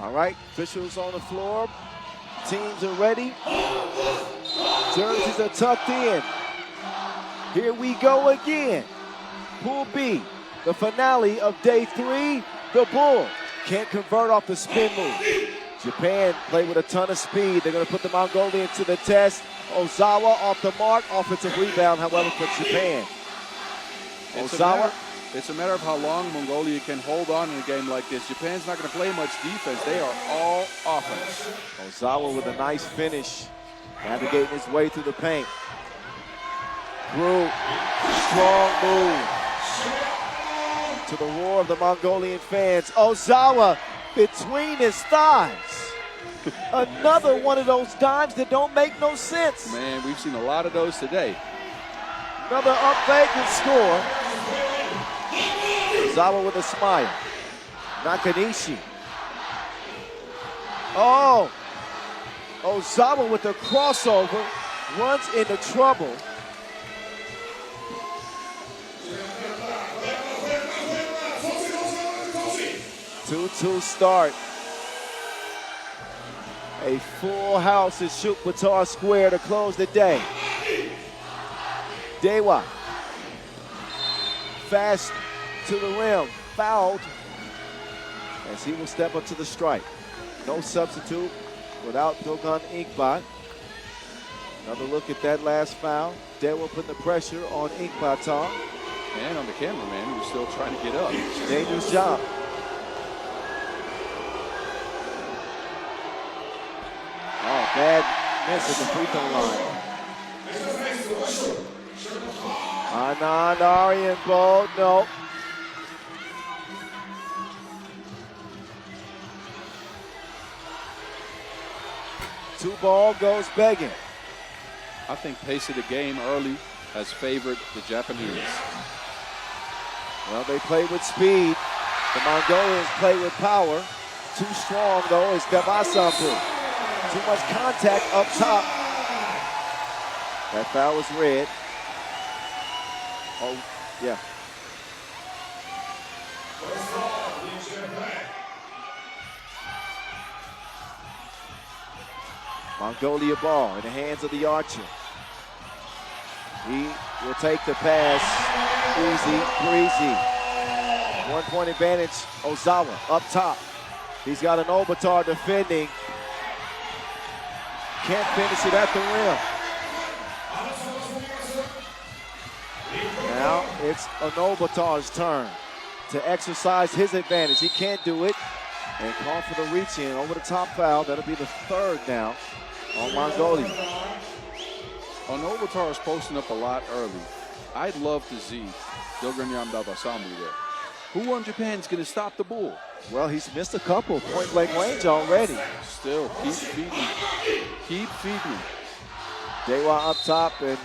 All right, officials on the floor. Teams are ready. Jerseys are tucked in. Here we go again. Pool B, the finale of day 3. The Bull can't convert off the spin move. Japan played with a ton of speed. They're going to put the Mongolians to the test. Ozawa off the mark. Offensive rebound, however, for Japan. Ozawa. It's a matter of how long Mongolia can hold on in a game like this. Japan's not going to play much defense. They are all offense. Ozawa with a nice finish, navigating his way through the paint. Brew, strong move. To the roar of the Mongolian fans. Ozawa between his thighs. Another one of those dimes that don't make no sense. Man, we've seen a lot of those today. Another up fake and score. Ozawa with a smile. Nakanishi. Oh! Ozawa with the crossover. Runs into trouble. Two-two start. A full house at Ulaanbaatar Square to close the day. Dewa. Fast to the rim. Fouled. As he will step up to the strike. No substitute without Dogan Inkbat. Another look at that last foul. Dewa putting the pressure on Ulaanbaatar. And on the cameraman, who was still trying to get up. Dangerous job. Oh, bad miss at the free throw line. Anand Arianbo, no. Two ball goes begging. I think pace of the game early has favored the Japanese. Well, they play with speed. The Mongolians play with power. Too strong, though, is Dabasambu. Too much contact up top. That foul was red. Oh, yeah. Mongolia ball in the hands of the archer. He will take the pass. Easy, breezy. 1 point advantage, Ozawa up top. He's got an Ulaanbaatar defending. Can't finish it at the rim. Now it's Ulaanbaatar's turn to exercise his advantage. He can't do it. And call for the reach in over the top foul. That'll be the 3rd now on Mongolia. Ulaanbaatar is posting up a lot early. I'd love to see Ulaanbaatar there. Who on Japan's going to stop the Bull? Well, he's missed a couple point-blank range already. Still, keep feeding. Keep feeding. Dewa up top, and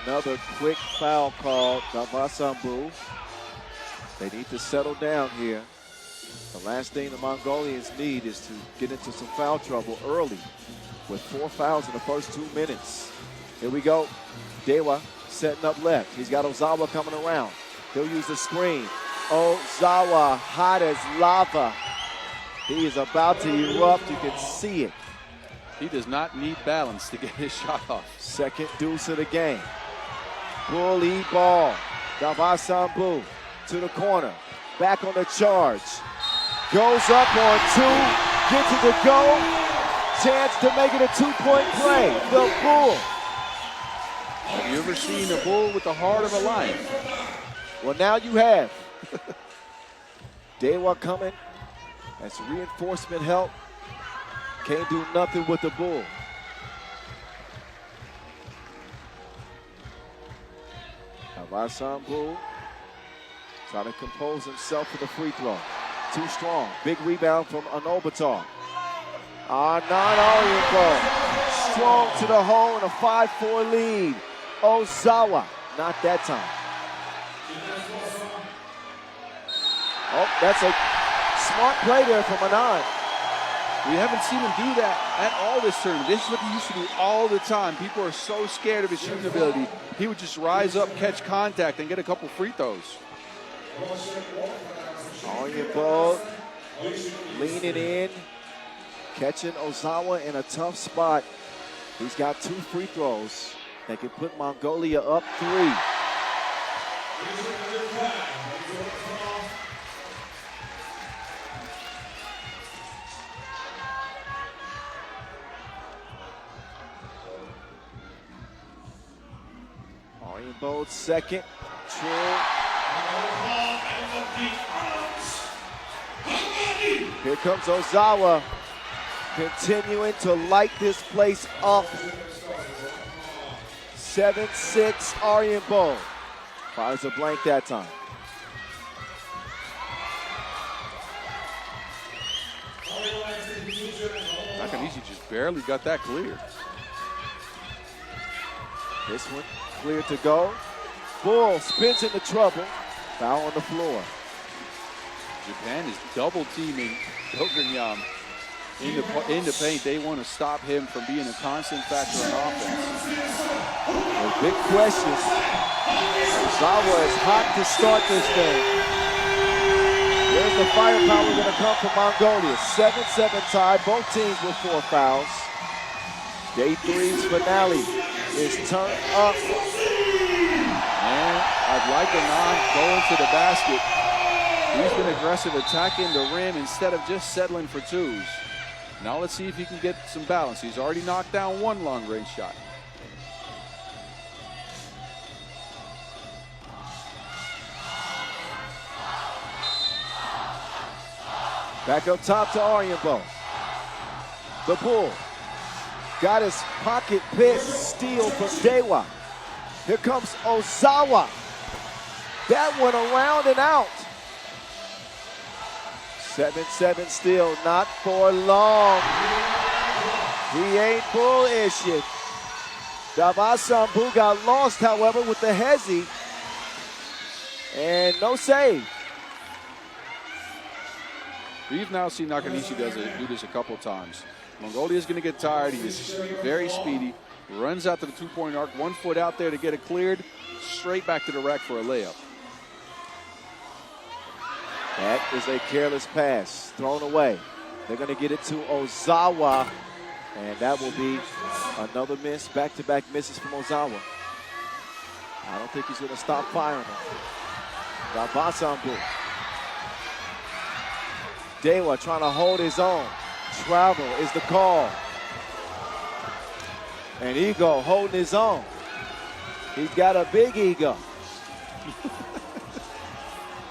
another quick foul call. Dabasambu. They need to settle down here. The last thing the Mongolians need is to get into some foul trouble early with 4 fouls in the first 2 minutes. Here we go. Dewa setting up left. He's got Ozawa coming around. He'll use the screen. Ozawa, hot as lava. He is about to erupt. You can see it. He does not need balance to get his shot off. Second deuce of the game. Bully ball. Dabasambu to the corner. Back on the charge. Goes up on 2. Gets it to go. Chance to make it a 2-point play. The Bull. Have you ever seen a bull with the heart of a lion? Well, now you have. Dewa coming. That's reinforcement help. Can't do nothing with the Bull. Ulaanbaatar trying to compose himself for the free throw. Too strong. Big rebound from Ulaanbaatar. Anand Arianbo. Strong to the hole and a 5-4 lead. Ozawa. Not that time. Oh, that's a smart play there from Anand. We haven't seen him do that at all this tournament. This is what he used to do all the time. People are so scared of his shooting ability. He would just rise up, catch contact, and get a couple free throws. Arianbo leaning in. Catching Ozawa in a tough spot. He's got 2 free throws that can put Mongolia up 3. Ozawa second. True. Here comes Ozawa, continuing to light this place up. 7-6 Ulaanbaatar. Fires a blank that time. Nakanishi just barely got that cleared. This one clear to go. Bull spins into trouble. Foul on the floor. Japan is double teaming Hilgernjam in the paint. They want to stop him from being a constant factor on offense. The big question. Ozawa is hot to start this thing. Where's the firepower going to come from Mongolia? 7-7 tie, both teams with 4 fouls. Day 3's finale is turned up. And I'd like Anand going to the basket. He's been aggressive attacking the rim instead of just settling for 2s. Now let's see if he can get some balance. He's already knocked down 1 long-range shot. Back up top to Ulaanbaatar. The Bull got his pocket pick, steal from Dewa. Here comes Ozawa. That one around and out. 7-7 still, not for long. He ain't bullishing. Davasambu got lost, however, with the hezi. And no save. We've now seen Nakanishi do this a couple of times. Mongolia is going to get tired. He is very speedy. Runs out to the 2-point arc. 1 foot out there to get it cleared. Straight back to the rack for a layup. That is a careless pass. Thrown away. They're going to get it to Ozawa. And that will be another miss. Back-to-back misses from Ozawa. I don't think he's going to stop firing them. Davasambu. Dewa trying to hold his own. Travel is the call. And Ego holding his own. He's got a big ego.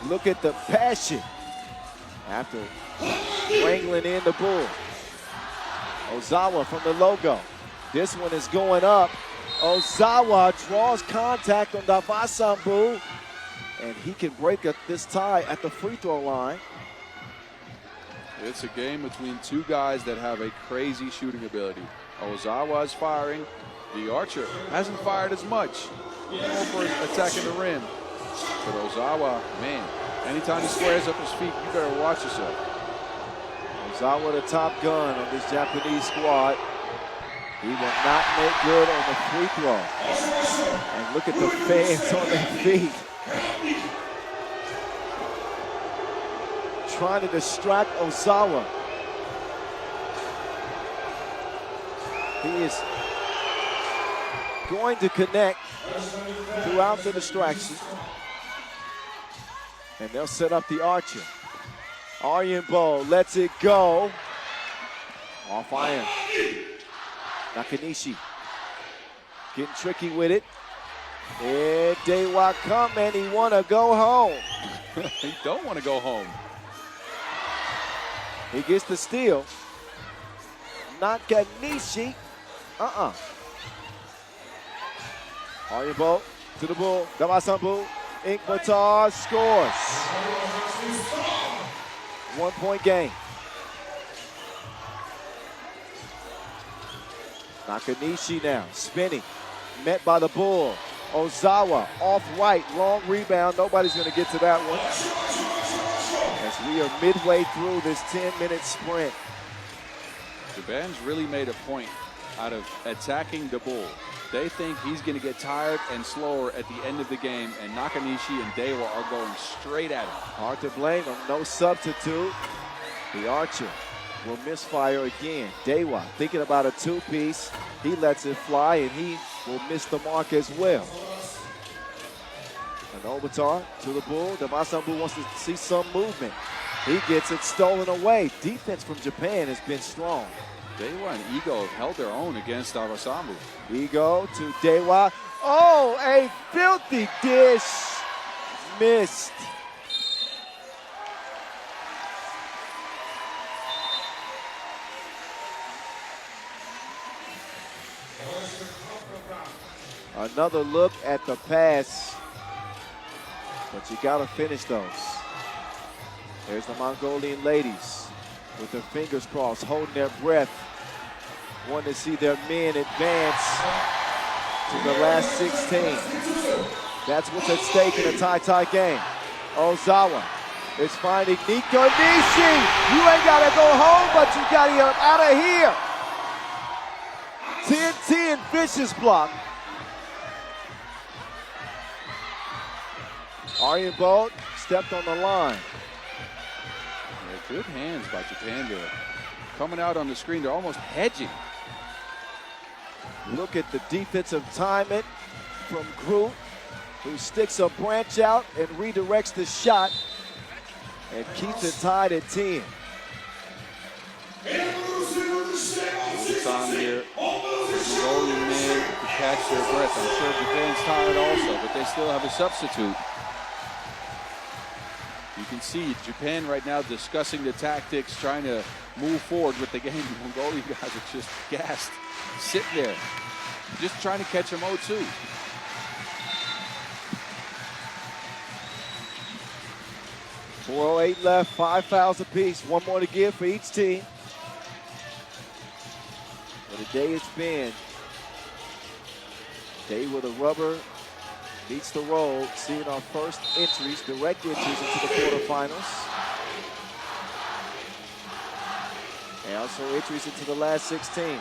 Look at the passion after wrangling in the Bull. Ozawa from the logo. This one is going up. Ozawa draws contact on Davasambu. And he can break up this tie at the free throw line. It's a game between 2 guys that have a crazy shooting ability. Ozawa is firing. The Archer hasn't fired as much. More for attacking the rim. But Ozawa, man, anytime he squares up his feet, you better watch yourself. Ozawa the top gun on this Japanese squad. He will not make good on the free throw. And look at the fans on their feet. Trying to distract Ozawa. He is going to connect throughout the distraction. And they'll set up the Archer. Ulaanbaatar lets it go. Off iron. Nakanishi getting tricky with it. And Dewa come and he want to go home. He don't want to go home. He gets the steal. Nakanishi. Ulaanbaatar to the Bull. Davasambu. Ulaanbaatar scores. 1-point game. Nakanishi now spinning. Met by the Bull. Ozawa off right. Long rebound. Nobody's going to get to that one. As we are midway through this 10-minute sprint. Japan's really made a point out of attacking the Bull. They think he's going to get tired and slower at the end of the game, and Nakanishi and Dewa are going straight at him. Hard to blame him. No substitute. The Archer will misfire again. Dewa thinking about a two-piece. He lets it fly, and he will miss the mark as well. Ulaanbaatar to the Bull. Davasambu wants to see some movement. He gets it stolen away. Defense from Japan has been strong. Dewa and Ego have held their own against Davasambu. Ego to Dewa. Oh, a filthy dish. Missed. Another look at the pass, but you gotta finish those. There's the Mongolian ladies with their fingers crossed, holding their breath, wanting to see their men advance to the last 16. That's what's at stake in a tie game. Ozawa is finding Nico Nishi. You ain't gotta go home, but you gotta get out of here. 10-10 vicious block. Aryan Bolt stepped on the line. Yeah, good hands by Japan there. Coming out on the screen, they're almost hedging. Look at the defensive timing from Groot, who sticks a branch out and redirects the shot and keeps it tied at 10. It's on here. Mongolian men to catch their breath. I'm sure Japan's tired also, but they still have a substitute. You can see Japan right now discussing the tactics, trying to move forward with the game. The Mongolian guys are just gassed, sitting there, just trying to catch them 0-2. .408 left, 5 fouls apiece, one more to give for each team. What a day it's been. Day with a rubber meets the road, seeing our first entries, direct entries into the quarterfinals. And also entries into the last 16.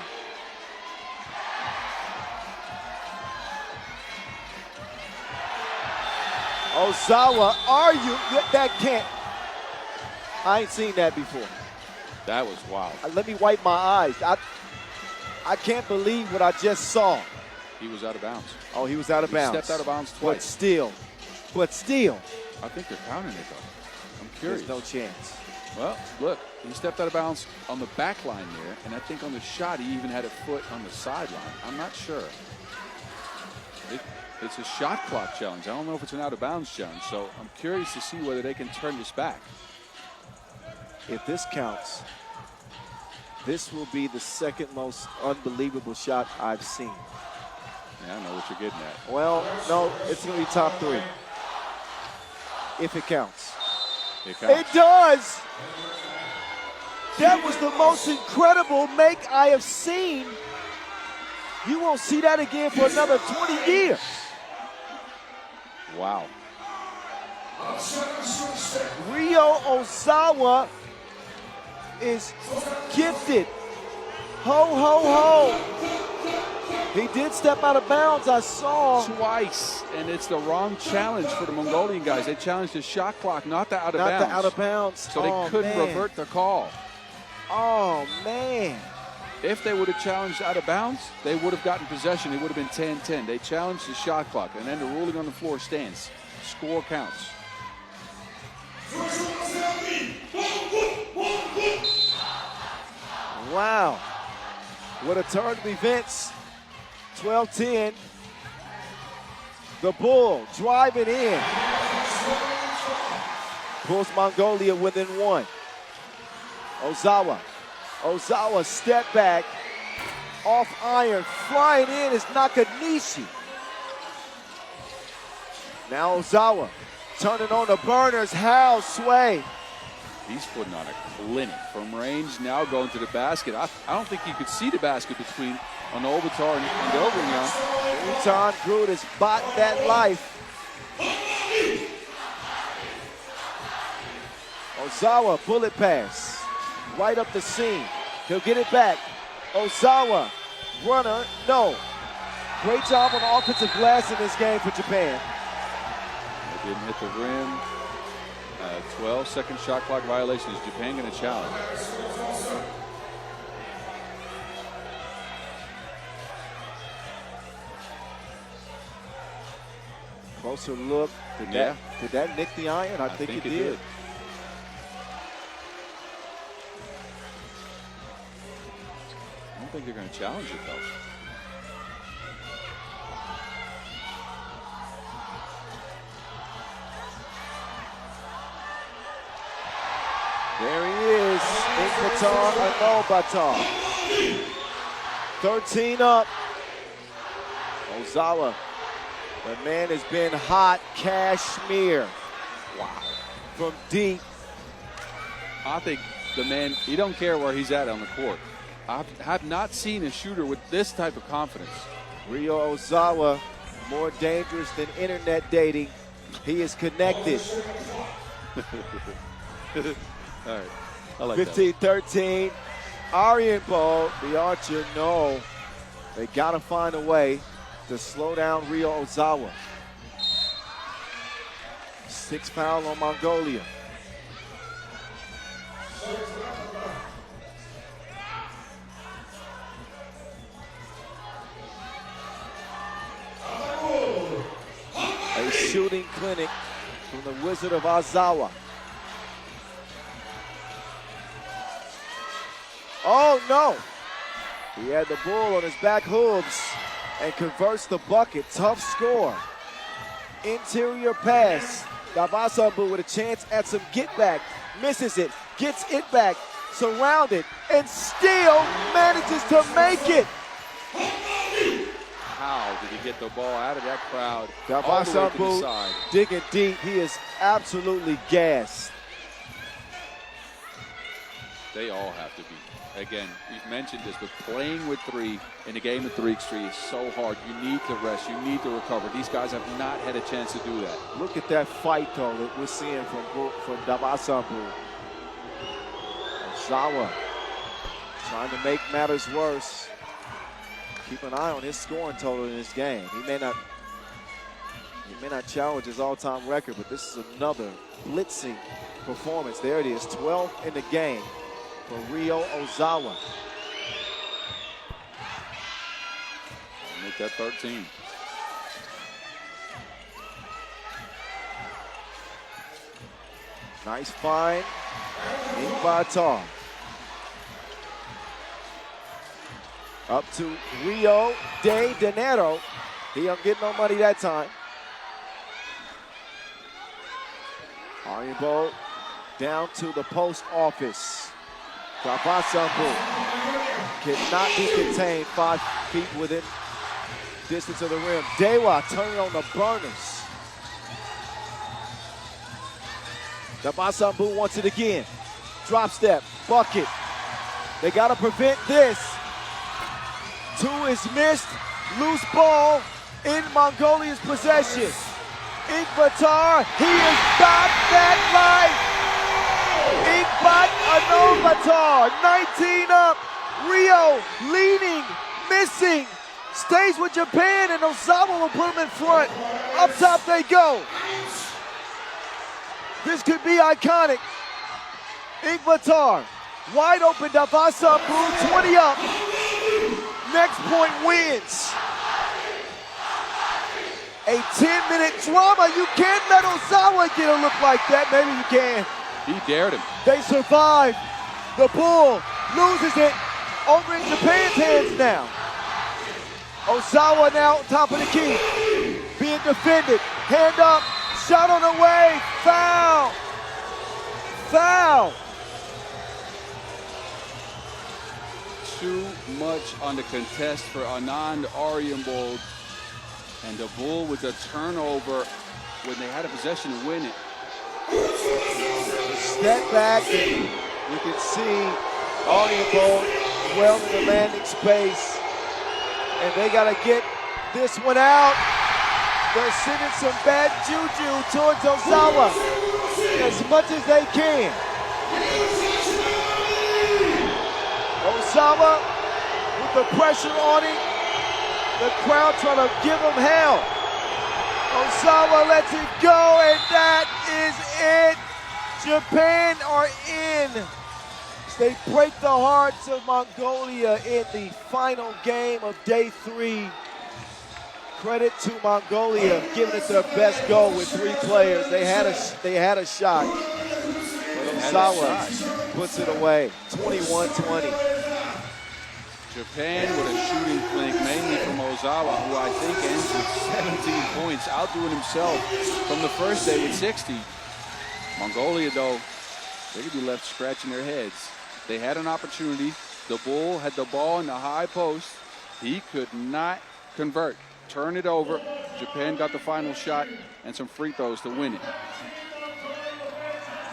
Ozawa, are you? That can't. I ain't seen that before. That was wild. Let me wipe my eyes. I can't believe what I just saw. He was out of bounds. Oh, he was out of bounds. He stepped out of bounds twice. But still. I think they're counting it, though. I'm curious. There's no chance. Well, look, he stepped out of bounds on the back line there, and I think on the shot he even had a foot on the sideline. I'm not sure. It's a shot clock challenge. I don't know if it's an out of bounds challenge, so I'm curious to see whether they can turn this back. If this counts, this will be the second most unbelievable shot I've seen. Yeah, I know what you're getting at. Well, no, it's going to be top 3. If it counts. It counts. It does! That was the most incredible make I have seen. You won't see that again for another 20 years. Wow. Ryo Ozawa is gifted. Ho, ho, ho. He did step out of bounds, I saw. Twice, and it's the wrong challenge for the Mongolian guys. They challenged the shot clock, not the out of bounds. Not the out of bounds. So they couldn't revert the call. Oh, man. If they would have challenged out of bounds, they would have gotten possession. It would have been 10-10. They challenged the shot clock, and then the ruling on the floor stands. Score counts. Wow. What a turn of events. 12-10. The Bull driving in. Pulls Mongolia within 1. Ozawa step back. Off iron. Flying in is Nakanishi. Now Ozawa turning on the burners. How sway. He's putting on a clinic from range, now going to the basket. I don't think you could see the basket between Ulaanbaatar and Dobringan. Utan Groot has bought that life. Ozawa, bullet pass. Right up the seam. He'll get it back. Ozawa, runner, no. Great job on the offensive glass in this game for Japan. They didn't hit the rim. 12-second shot clock violation. Is Japan going to challenge? Closer look. Did that nick the iron? I think it did. I don't think they're going to challenge it, though. There he is, Ulaanbaatar. 13 up. Ozawa, the man has been hot. Kashmir. Wow. From deep. I think the man, he don't care where he's at on the court. I have not seen a shooter with this type of confidence. Rio Ozawa, more dangerous than internet dating. He is connected. All right. I like 15-13. Aryan Bowl, the archer, no. They got to find a way to slow down Rio Ozawa. 6 foul on Mongolia. A shooting clinic from the Wizard of Ozawa. Oh no! He had the bull on his back hooves and converts the bucket. Tough score. Interior pass. Davasambu with a chance at some get back. Misses it. Gets it back. Surrounded and still manages to make it. How did he get the ball out of that crowd? Davasambu digging deep. He is absolutely gassed. They all have to be. Again, we've mentioned this, but playing with 3 in a game of 3x3 is so hard. You need to rest. You need to recover. These guys have not had a chance to do that. Look at that fight, though, that we're seeing from Davasambu. Ozawa trying to make matters worse. Keep an eye on his scoring total in this game. He may not challenge his all-time record, but this is another blitzing performance. There it is, 12 in the game for Rio Ozawa. Make that 13. Nice find. Ulaanbaatar. Up to Rio de Janeiro. He don't get no money that time. Aryan Bowl down to the post office. Davasambu cannot be contained 5 feet within distance of the rim. Dewa turning on the burners. Davasambu wants it again. Drop step, bucket. They got to prevent this. 2 is missed. Loose ball in Mongolia's possession. Ulaanbaatar, he has got that right. Ulaanbaatar, 19 up. Rio leading, missing. Stays with Japan, and Ozawa will put him in front. Up top they go. This could be iconic. Ulaanbaatar, wide open. Davasambu, 20 up. Next point wins. A 10-minute drama. You can't let Ozawa get a look like that. Maybe you can. He dared him. They survive. The Bull loses it. Over in Japan's hands now. Ozawa now top of the key. Being defended. Hand up. Shot on the way. Foul. Foul. Too much on the contest for Anand Aryambol. And the Bull with a turnover when they had a possession to win it. Step back, and you can see Aryambol well in the landing space. And they got to get this one out. They're sending some bad juju towards Ozawa as much as they can. Ozawa with the pressure on him. The crowd trying to give him hell. Ozawa lets it go, and that is it. Japan are in. They break the hearts of Mongolia in the final game of day 3. credit to Mongolia giving it their best go with 3 players. They had a shot, but Ozawa puts it away. 21-20. Japan with a shooting flick, mainly from Ozawa, who I think ends with 17 points, outdoing himself from the first day with 60. Mongolia, though, they could be left scratching their heads. They had an opportunity. The Bull had the ball in the high post. He could not convert. Turn it over. Japan got the final shot and some free throws to win it.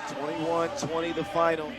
21-20 the final.